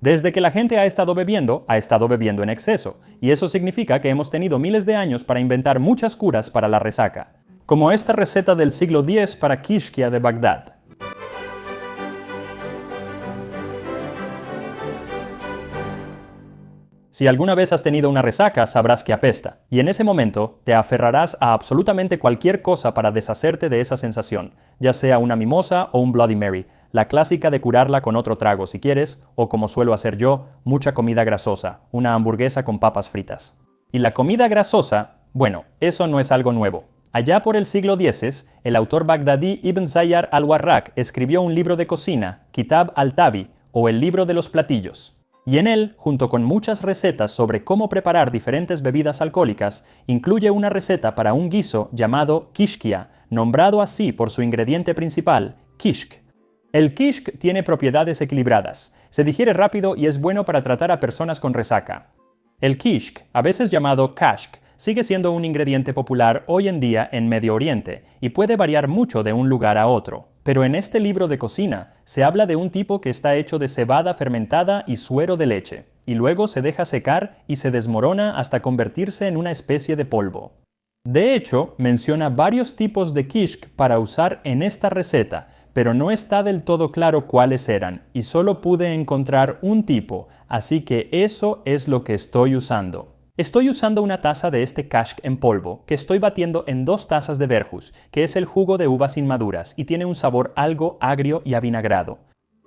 Desde que la gente ha estado bebiendo en exceso, y eso significa que hemos tenido miles de años para inventar muchas curas para la resaca, como esta receta del siglo X para Kishkia de Bagdad. Si alguna vez has tenido una resaca, sabrás que apesta, y en ese momento te aferrarás a absolutamente cualquier cosa para deshacerte de esa sensación, ya sea una mimosa o un Bloody Mary, la clásica de curarla con otro trago si quieres, o como suelo hacer yo, mucha comida grasosa, una hamburguesa con papas fritas. Y la comida grasosa, bueno, eso no es algo nuevo. Allá por el siglo X, el autor bagdadí Ibn Zayyar al-Warraq escribió un libro de cocina, Kitab al-Tabi, o el libro de los platillos. Y en él, junto con muchas recetas sobre cómo preparar diferentes bebidas alcohólicas, incluye una receta para un guiso llamado kishkia, nombrado así por su ingrediente principal, kishk. El kishk tiene propiedades equilibradas, se digiere rápido y es bueno para tratar a personas con resaca. El kishk, a veces llamado kashk, sigue siendo un ingrediente popular hoy en día en Medio Oriente y puede variar mucho de un lugar a otro. Pero en este libro de cocina se habla de un tipo que está hecho de cebada fermentada y suero de leche, y luego se deja secar y se desmorona hasta convertirse en una especie de polvo. De hecho, menciona varios tipos de kishk para usar en esta receta, pero no está del todo claro cuáles eran, y solo pude encontrar un tipo, así que eso es lo que estoy usando. Estoy usando una taza de este kashk en polvo que estoy batiendo en 2 tazas de verjus, que es el jugo de uvas inmaduras y tiene un sabor algo agrio y avinagrado.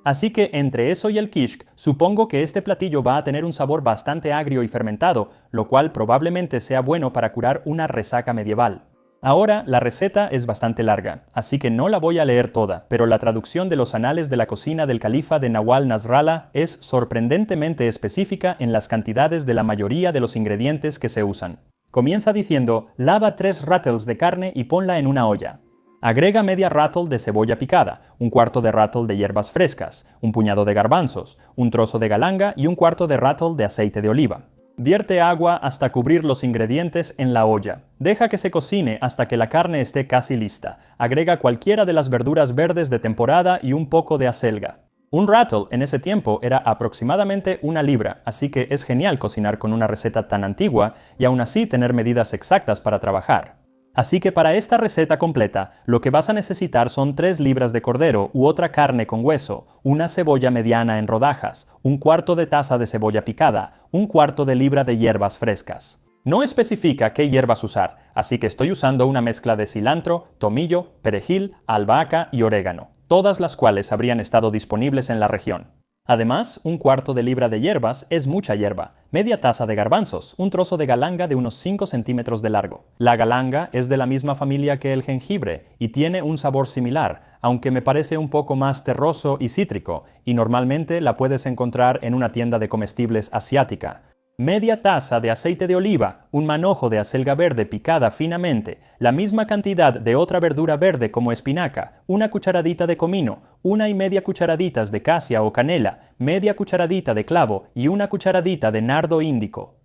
Así que entre eso y el kishk, supongo que este platillo va a tener un sabor bastante agrio y fermentado, lo cual probablemente sea bueno para curar una resaca medieval. Ahora, la receta es bastante larga, así que no la voy a leer toda, pero la traducción de los anales de la cocina del califa de Nawal Nasrallah es sorprendentemente específica en las cantidades de la mayoría de los ingredientes que se usan. Comienza diciendo, lava 3 rattles de carne y ponla en una olla. Agrega media rattle de cebolla picada, un cuarto de rattle de hierbas frescas, un puñado de garbanzos, un trozo de galanga y un cuarto de rattle de aceite de oliva. Vierte agua hasta cubrir los ingredientes en la olla. Deja que se cocine hasta que la carne esté casi lista. Agrega cualquiera de las verduras verdes de temporada y un poco de acelga. Un rattle en ese tiempo era aproximadamente 1 libra, así que es genial cocinar con una receta tan antigua y aún así tener medidas exactas para trabajar. Así que para esta receta completa, lo que vas a necesitar son 3 libras de cordero u otra carne con hueso, una cebolla mediana en rodajas, un cuarto de taza de cebolla picada, un cuarto de libra de hierbas frescas. No especifica qué hierbas usar, así que estoy usando una mezcla de cilantro, tomillo, perejil, albahaca y orégano, todas las cuales habrían estado disponibles en la región. Además, un cuarto de libra de hierbas es mucha hierba, media taza de garbanzos, un trozo de galanga de unos 5 centímetros de largo. La galanga es de la misma familia que el jengibre y tiene un sabor similar, aunque me parece un poco más terroso y cítrico, y normalmente la puedes encontrar en una tienda de comestibles asiática. Media taza de aceite de oliva, un manojo de acelga verde picada finamente, la misma cantidad de otra verdura verde como espinaca, una cucharadita de comino, 1,5 cucharaditas de casia o canela, media cucharadita de clavo y una cucharadita de nardo índico.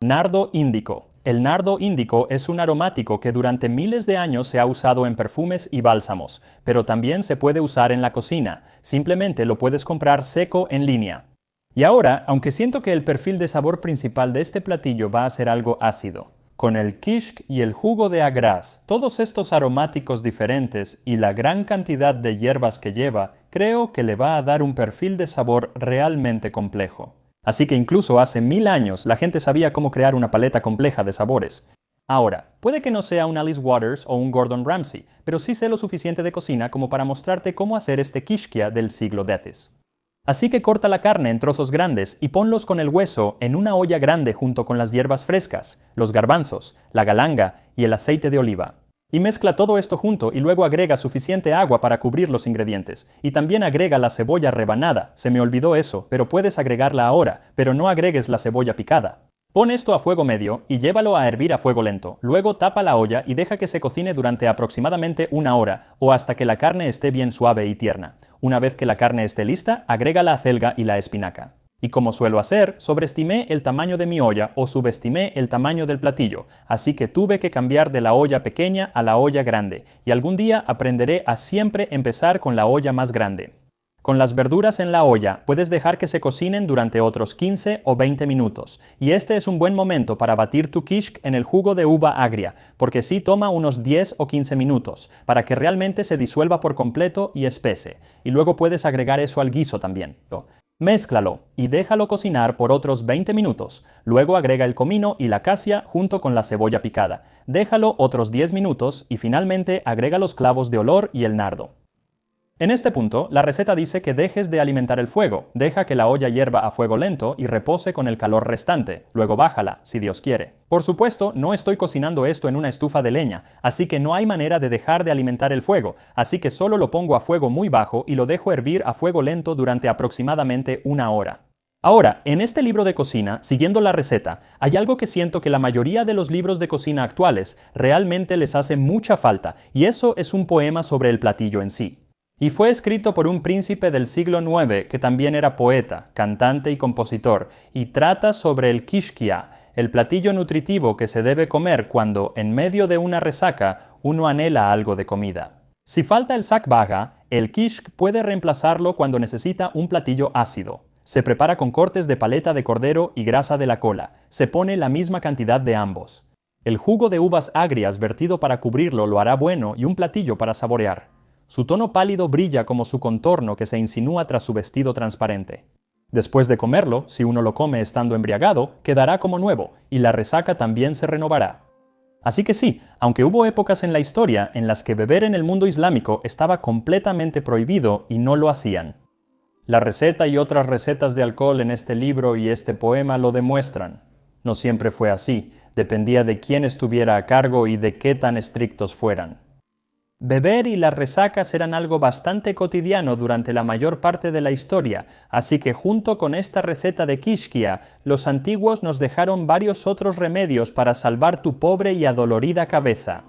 Nardo índico. El nardo índico es un aromático que durante miles de años se ha usado en perfumes y bálsamos, pero también se puede usar en la cocina. Simplemente lo puedes comprar seco en línea. Y ahora, aunque siento que el perfil de sabor principal de este platillo va a ser algo ácido, con el kishk y el jugo de agraz, todos estos aromáticos diferentes y la gran cantidad de hierbas que lleva, creo que le va a dar un perfil de sabor realmente complejo. Así que incluso hace 1000 años la gente sabía cómo crear una paleta compleja de sabores. Ahora, puede que no sea un Alice Waters o un Gordon Ramsay, pero sí sé lo suficiente de cocina como para mostrarte cómo hacer este kishkia del siglo X. Así que corta la carne en trozos grandes y ponlos con el hueso en una olla grande junto con las hierbas frescas, los garbanzos, la galanga y el aceite de oliva. Y mezcla todo esto junto y luego agrega suficiente agua para cubrir los ingredientes. Y también agrega la cebolla rebanada, se me olvidó eso, pero puedes agregarla ahora, pero no agregues la cebolla picada. Pon esto a fuego medio y llévalo a hervir a fuego lento. Luego tapa la olla y deja que se cocine durante aproximadamente 1 hora o hasta que la carne esté bien suave y tierna. Una vez que la carne esté lista, agrega la acelga y la espinaca. Y como suelo hacer, sobreestimé el tamaño de mi olla o subestimé el tamaño del platillo, así que tuve que cambiar de la olla pequeña a la olla grande, y algún día aprenderé a siempre empezar con la olla más grande. Con las verduras en la olla, puedes dejar que se cocinen durante otros 15 o 20 minutos, y este es un buen momento para batir tu kishk en el jugo de uva agria, porque sí toma unos 10 o 15 minutos, para que realmente se disuelva por completo y espese, y luego puedes agregar eso al guiso también. Mézclalo y déjalo cocinar por otros 20 minutos, luego agrega el comino y la casia junto con la cebolla picada, déjalo otros 10 minutos y finalmente agrega los clavos de olor y el nardo. En este punto, la receta dice que dejes de alimentar el fuego, deja que la olla hierva a fuego lento y repose con el calor restante, luego bájala, si Dios quiere. Por supuesto, no estoy cocinando esto en una estufa de leña, así que no hay manera de dejar de alimentar el fuego, así que solo lo pongo a fuego muy bajo y lo dejo hervir a fuego lento durante aproximadamente 1 hora. Ahora, en este libro de cocina, siguiendo la receta, hay algo que siento que la mayoría de los libros de cocina actuales realmente les hace mucha falta, y eso es un poema sobre el platillo en sí. Y fue escrito por un príncipe del siglo IX que también era poeta, cantante y compositor, y trata sobre el kishkia, el platillo nutritivo que se debe comer cuando, en medio de una resaca, uno anhela algo de comida. Si falta el sakvaga, el kishk puede reemplazarlo cuando necesita un platillo ácido. Se prepara con cortes de paleta de cordero y grasa de la cola. Se pone la misma cantidad de ambos. El jugo de uvas agrias vertido para cubrirlo lo hará bueno y un platillo para saborear. Su tono pálido brilla como su contorno que se insinúa tras su vestido transparente. Después de comerlo, si uno lo come estando embriagado, quedará como nuevo, y la resaca también se renovará. Así que sí, aunque hubo épocas en la historia en las que beber en el mundo islámico estaba completamente prohibido y no lo hacían. La receta y otras recetas de alcohol en este libro y este poema lo demuestran. No siempre fue así, dependía de quién estuviera a cargo y de qué tan estrictos fueran. Beber y las resacas eran algo bastante cotidiano durante la mayor parte de la historia, así que junto con esta receta de kishkia, los antiguos nos dejaron varios otros remedios para salvar tu pobre y adolorida cabeza.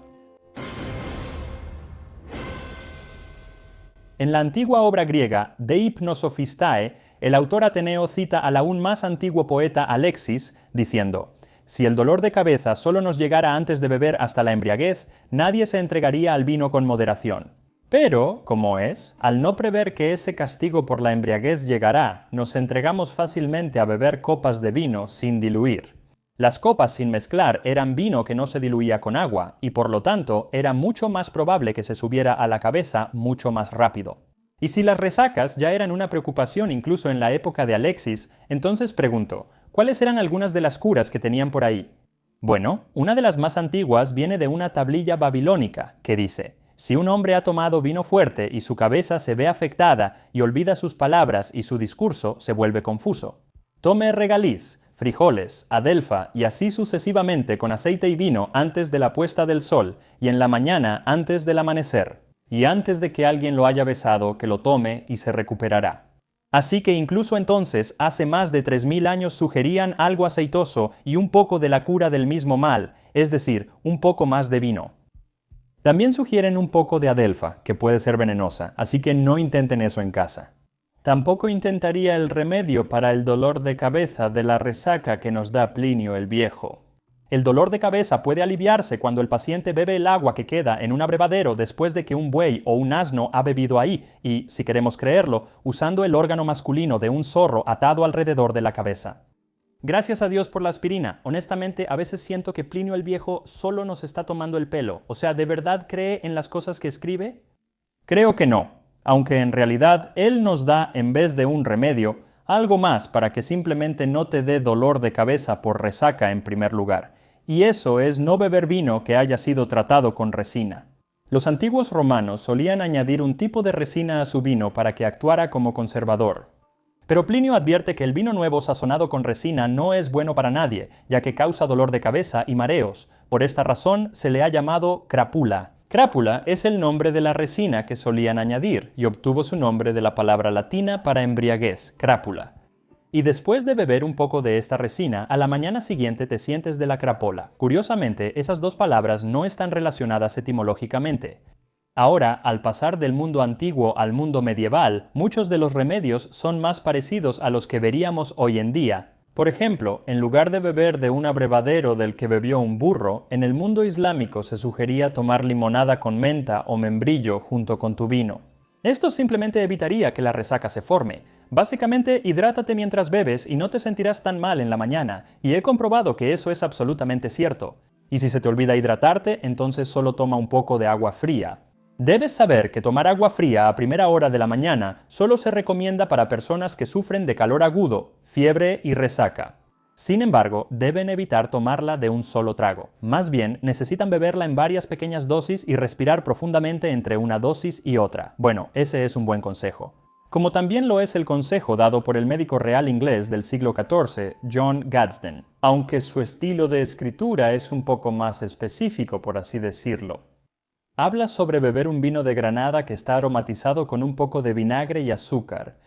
En la antigua obra griega De Hypnosophistae, el autor Ateneo cita al aún más antiguo poeta Alexis, diciendo: si el dolor de cabeza solo nos llegara antes de beber hasta la embriaguez, nadie se entregaría al vino con moderación. Pero, como es, al no prever que ese castigo por la embriaguez llegará, nos entregamos fácilmente a beber copas de vino sin diluir. Las copas sin mezclar eran vino que no se diluía con agua, y por lo tanto era mucho más probable que se subiera a la cabeza mucho más rápido. Y si las resacas ya eran una preocupación incluso en la época de Alexis, entonces pregunto, ¿cuáles eran algunas de las curas que tenían por ahí? Bueno, una de las más antiguas viene de una tablilla babilónica que dice: si un hombre ha tomado vino fuerte y su cabeza se ve afectada y olvida sus palabras y su discurso se vuelve confuso. Tome regaliz, frijoles, adelfa y así sucesivamente con aceite y vino antes de la puesta del sol y en la mañana antes del amanecer. Y antes de que alguien lo haya besado, que lo tome y se recuperará. Así que incluso entonces, hace más de 3000 años sugerían algo aceitoso y un poco de la cura del mismo mal, es decir, un poco más de vino. También sugieren un poco de adelfa, que puede ser venenosa, así que no intenten eso en casa. Tampoco intentaría el remedio para el dolor de cabeza de la resaca que nos da Plinio el Viejo. El dolor de cabeza puede aliviarse cuando el paciente bebe el agua que queda en un abrevadero después de que un buey o un asno ha bebido ahí y, si queremos creerlo, usando el órgano masculino de un zorro atado alrededor de la cabeza. Gracias a Dios por la aspirina. Honestamente, a veces siento que Plinio el Viejo solo nos está tomando el pelo. O sea, ¿de verdad cree en las cosas que escribe? Creo que no, aunque en realidad él nos da, en vez de un remedio, algo más para que simplemente no te dé dolor de cabeza por resaca en primer lugar. Y eso es no beber vino que haya sido tratado con resina. Los antiguos romanos solían añadir un tipo de resina a su vino para que actuara como conservador. Pero Plinio advierte que el vino nuevo sazonado con resina no es bueno para nadie, ya que causa dolor de cabeza y mareos. Por esta razón se le ha llamado crápula. Crápula es el nombre de la resina que solían añadir y obtuvo su nombre de la palabra latina para embriaguez, crápula. Y después de beber un poco de esta resina, a la mañana siguiente te sientes de la crapola. Curiosamente, esas dos palabras no están relacionadas etimológicamente. Ahora, al pasar del mundo antiguo al mundo medieval, muchos de los remedios son más parecidos a los que veríamos hoy en día. Por ejemplo, en lugar de beber de un abrevadero del que bebió un burro, en el mundo islámico se sugería tomar limonada con menta o membrillo junto con tu vino. Esto simplemente evitaría que la resaca se forme. Básicamente, hidrátate mientras bebes y no te sentirás tan mal en la mañana, y he comprobado que eso es absolutamente cierto. Y si se te olvida hidratarte, entonces solo toma un poco de agua fría. Debes saber que tomar agua fría a primera hora de la mañana solo se recomienda para personas que sufren de calor agudo, fiebre y resaca. Sin embargo, deben evitar tomarla de un solo trago. Más bien, necesitan beberla en varias pequeñas dosis y respirar profundamente entre una dosis y otra. Bueno, ese es un buen consejo. Como también lo es el consejo dado por el médico real inglés del siglo XIV, John Gadsden, aunque su estilo de escritura es un poco más específico, por así decirlo. Habla sobre beber un vino de Granada que está aromatizado con un poco de vinagre y azúcar.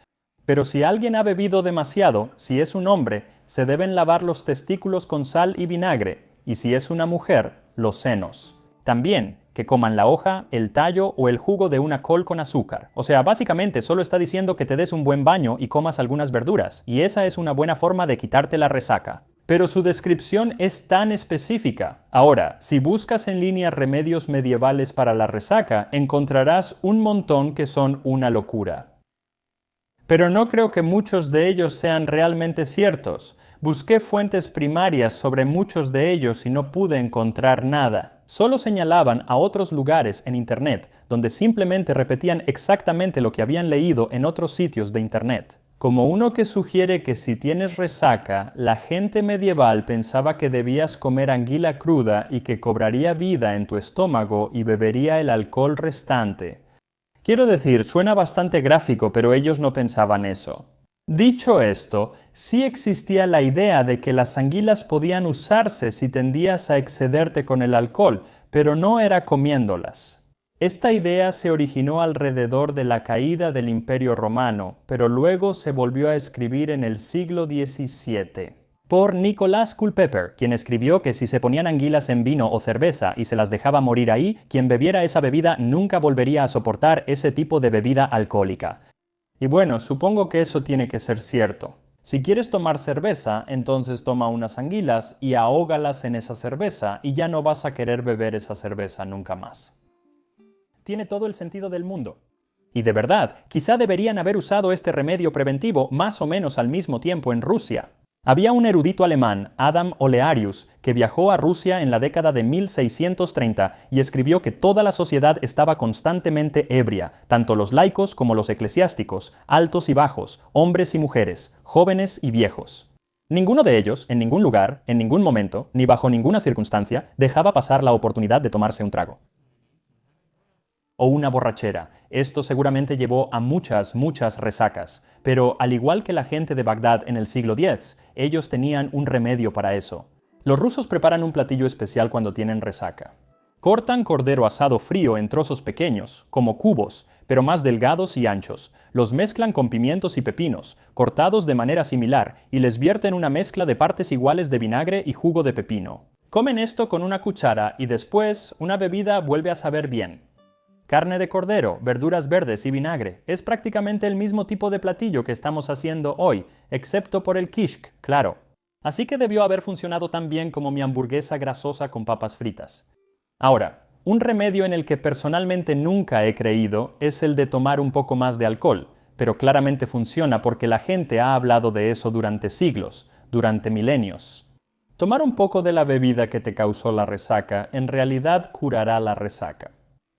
Pero si alguien ha bebido demasiado, si es un hombre, se deben lavar los testículos con sal y vinagre, y si es una mujer, los senos. También, que coman la hoja, el tallo o el jugo de una col con azúcar. O sea, básicamente solo está diciendo que te des un buen baño y comas algunas verduras, y esa es una buena forma de quitarte la resaca. Pero su descripción es tan específica. Ahora, si buscas en línea remedios medievales para la resaca, encontrarás un montón que son una locura. Pero no creo que muchos de ellos sean realmente ciertos. Busqué fuentes primarias sobre muchos de ellos y no pude encontrar nada. Solo señalaban a otros lugares en Internet, donde simplemente repetían exactamente lo que habían leído en otros sitios de Internet. Como uno que sugiere que si tienes resaca, la gente medieval pensaba que debías comer anguila cruda y que cobraría vida en tu estómago y bebería el alcohol restante. Quiero decir, suena bastante gráfico, pero ellos no pensaban eso. Dicho esto, sí existía la idea de que las anguilas podían usarse si tendías a excederte con el alcohol, pero no era comiéndolas. Esta idea se originó alrededor de la caída del Imperio Romano, pero luego se volvió a escribir en el siglo XVII. Por Nicolas Culpeper, quien escribió que si se ponían anguilas en vino o cerveza y se las dejaba morir ahí, quien bebiera esa bebida nunca volvería a soportar ese tipo de bebida alcohólica. Y bueno, supongo que eso tiene que ser cierto. Si quieres tomar cerveza, entonces toma unas anguilas y ahógalas en esa cerveza y ya no vas a querer beber esa cerveza nunca más. Tiene todo el sentido del mundo. Y de verdad, quizá deberían haber usado este remedio preventivo más o menos al mismo tiempo en Rusia. Había un erudito alemán, Adam Olearius, que viajó a Rusia en la década de 1630 y escribió que toda la sociedad estaba constantemente ebria, tanto los laicos como los eclesiásticos, altos y bajos, hombres y mujeres, jóvenes y viejos. Ninguno de ellos, en ningún lugar, en ningún momento, ni bajo ninguna circunstancia, dejaba pasar la oportunidad de tomarse un trago. O una borrachera. Esto seguramente llevó a muchas resacas, pero al igual que la gente de Bagdad en el siglo X, ellos tenían un remedio para eso. Los rusos preparan un platillo especial cuando tienen resaca. Cortan cordero asado frío en trozos pequeños, como cubos, pero más delgados y anchos. Los mezclan con pimientos y pepinos, cortados de manera similar, y les vierten una mezcla de partes iguales de vinagre y jugo de pepino. Comen esto con una cuchara y después una bebida vuelve a saber bien. Carne de cordero, verduras verdes y vinagre. Es prácticamente el mismo tipo de platillo que estamos haciendo hoy, excepto por el kishk, claro. Así que debió haber funcionado tan bien como mi hamburguesa grasosa con papas fritas. Ahora, un remedio en el que personalmente nunca he creído es el de tomar un poco más de alcohol, pero claramente funciona porque la gente ha hablado de eso durante siglos, durante milenios. Tomar un poco de la bebida que te causó la resaca en realidad curará la resaca.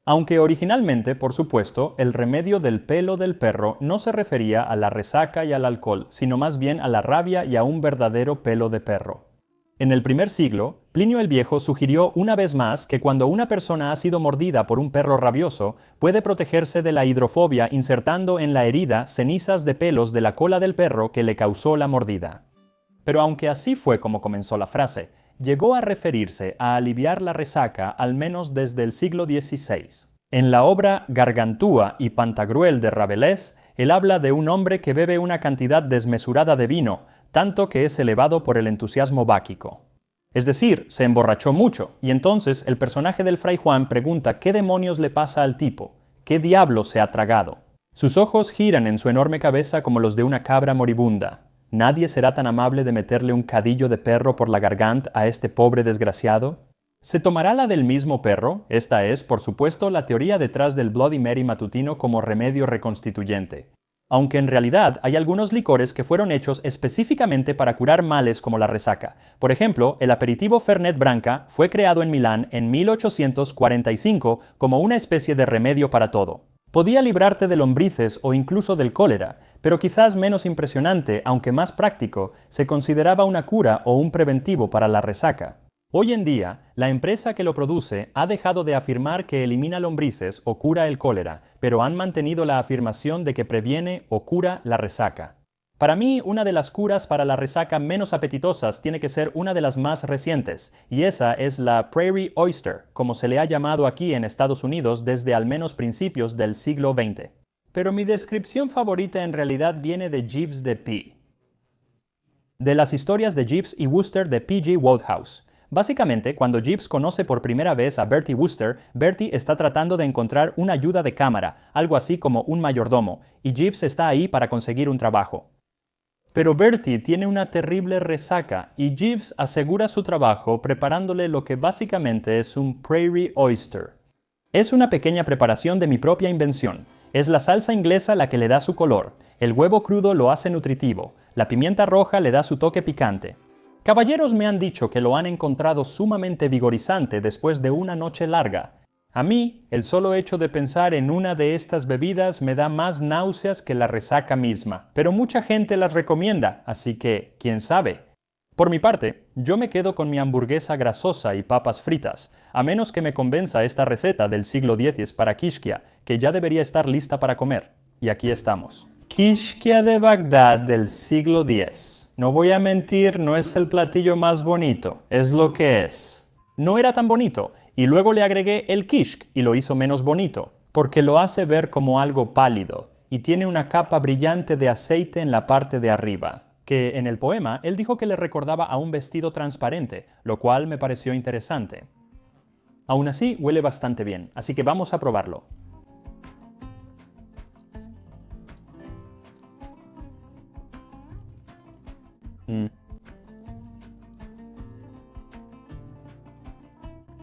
Aunque originalmente, por supuesto, el remedio del pelo del perro no se refería a la resaca y al alcohol, sino más bien a la rabia y a un verdadero pelo de perro. En el primer siglo, Plinio el Viejo sugirió una vez más que cuando una persona ha sido mordida por un perro rabioso, puede protegerse de la hidrofobia insertando en la herida cenizas de pelos de la cola del perro que le causó la mordida. Pero aunque así fue como comenzó la frase, llegó a referirse a aliviar la resaca al menos desde el siglo XVI. En la obra Gargantúa y Pantagruel de Rabelais, él habla de un hombre que bebe una cantidad desmesurada de vino, tanto que es elevado por el entusiasmo báquico. Es decir, se emborrachó mucho, y entonces el personaje del Fray Juan pregunta qué demonios le pasa al tipo, qué diablo se ha tragado. Sus ojos giran en su enorme cabeza como los de una cabra moribunda. ¿Nadie será tan amable de meterle un cadillo de perro por la garganta a este pobre desgraciado? ¿Se tomará la del mismo perro? Esta es, por supuesto, la teoría detrás del Bloody Mary matutino como remedio reconstituyente. Aunque en realidad hay algunos licores que fueron hechos específicamente para curar males como la resaca. Por ejemplo, el aperitivo Fernet Branca fue creado en Milán en 1845 como una especie de remedio para todo. Podía librarte de lombrices o incluso del cólera, pero quizás menos impresionante, aunque más práctico, se consideraba una cura o un preventivo para la resaca. Hoy en día, la empresa que lo produce ha dejado de afirmar que elimina lombrices o cura el cólera, pero han mantenido la afirmación de que previene o cura la resaca. Para mí, una de las curas para la resaca menos apetitosas tiene que ser una de las más recientes, y esa es la Prairie Oyster, como se le ha llamado aquí en Estados Unidos desde al menos principios del siglo XX. Pero mi descripción favorita en realidad viene de Jeeves de P. De las historias de Jeeves y Wooster de P.G. Wodehouse. Básicamente, cuando Jeeves conoce por primera vez a Bertie Wooster, Bertie está tratando de encontrar una ayuda de cámara, algo así como un mayordomo, y Jeeves está ahí para conseguir un trabajo. Pero Bertie tiene una terrible resaca y Jeeves asegura su trabajo preparándole lo que básicamente es un Prairie Oyster. Es una pequeña preparación de mi propia invención. Es la salsa inglesa la que le da su color, el huevo crudo lo hace nutritivo, la pimienta roja le da su toque picante. Caballeros me han dicho que lo han encontrado sumamente vigorizante después de una noche larga. A mí, el solo hecho de pensar en una de estas bebidas me da más náuseas que la resaca misma, pero mucha gente las recomienda, así que, quién sabe. Por mi parte, yo me quedo con mi hamburguesa grasosa y papas fritas, a menos que me convenza esta receta del siglo X para Kishkia, que ya debería estar lista para comer. Y aquí estamos. Kishkia de Bagdad del siglo X. No voy a mentir, no es el platillo más bonito, es lo que es. No era tan bonito, y luego le agregué el kishk y lo hizo menos bonito, porque lo hace ver como algo pálido, y tiene una capa brillante de aceite en la parte de arriba, que en el poema él dijo que le recordaba a un vestido transparente, lo cual me pareció interesante. Aún así, huele bastante bien, así que vamos a probarlo.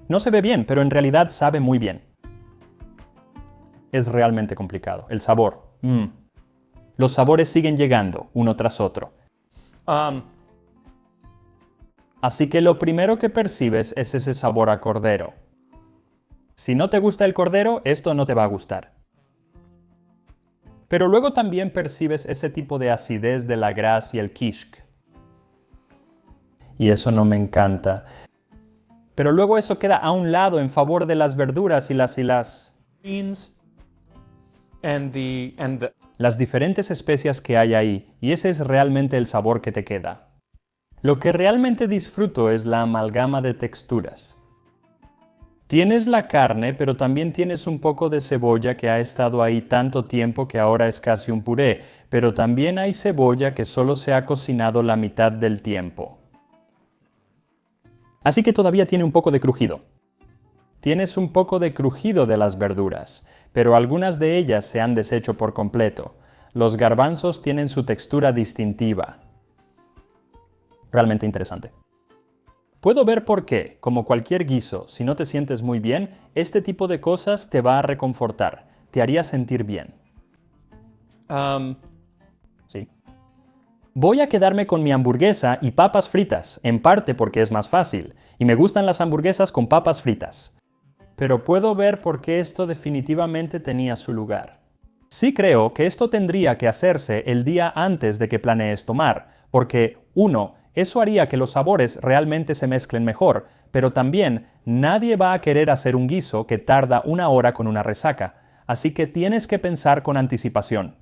No se ve bien, pero en realidad sabe muy bien. Es realmente complicado. El sabor. Los sabores siguen llegando, uno tras otro. Así que lo primero que percibes es ese sabor a cordero. Si no te gusta el cordero, esto no te va a gustar. Pero luego también percibes ese tipo de acidez de la grasa y el kishk. Y eso no me encanta. Pero luego eso queda a un lado en favor de las verduras y las beans and las diferentes especias que hay ahí, y ese es realmente el sabor que te queda. Lo que realmente disfruto es la amalgama de texturas. Tienes la carne, pero también tienes un poco de cebolla que ha estado ahí tanto tiempo que ahora es casi un puré, pero también hay cebolla que solo se ha cocinado la mitad del tiempo. Así que todavía tiene un poco de crujido. Tienes un poco de crujido de las verduras, pero algunas de ellas se han deshecho por completo. Los garbanzos tienen su textura distintiva. Realmente interesante. Puedo ver por qué, como cualquier guiso, si no te sientes muy bien, este tipo de cosas te va a reconfortar, te haría sentir bien. Sí. Voy a quedarme con mi hamburguesa y papas fritas, en parte porque es más fácil, y me gustan las hamburguesas con papas fritas. Pero puedo ver por qué esto definitivamente tenía su lugar. Sí creo que esto tendría que hacerse el día antes de que planees tomar, porque 1. Eso haría que los sabores realmente se mezclen mejor, pero también nadie va a querer hacer un guiso que tarda 1 hora con una resaca, así que tienes que pensar con anticipación.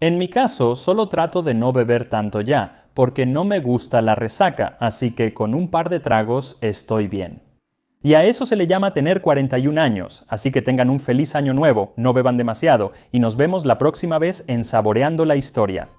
En mi caso, solo trato de no beber tanto ya, porque no me gusta la resaca, así que con un par de tragos estoy bien. Y a eso se le llama tener 41 años, así que tengan un feliz año nuevo, no beban demasiado, y nos vemos la próxima vez en Saboreando la Historia.